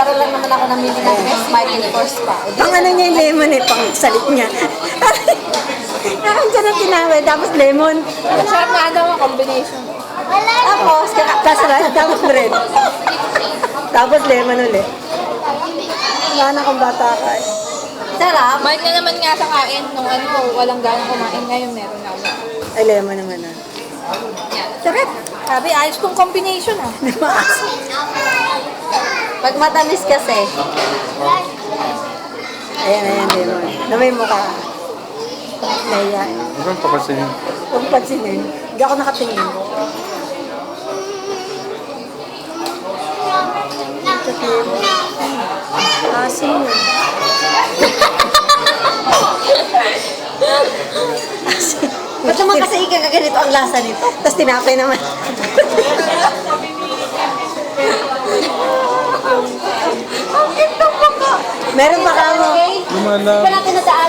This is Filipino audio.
para lang naman ako namili ng best Michael Kors pa. Ang ano niya yung lemon eh, pang salit niya. Nakang dyan ang tinawid, tapos lemon. Masarap nga daw ang combination. Tapos, tapos rice, tapos bread. Tapos lemon ulit. Mana kung bata ka eh. Sarap. Balik na naman nga sa kain nung ano, walang ganang kumain. Ngayon meron na ako. Ay, lemon naman ah. Sarap. Sabi, ayos kong combination ah. Maas. Pag matamis kasi. Ayan, ayan, lemon. Na may mukha. Naya. Huwag kang papasinin. Huwag pansinin. Hindi ako nakatingin. Asin yun. Ba't naman kasi ikagaganito ang lasa nito? Tapos tinapay naman. Meron pa ka mo. Lumala.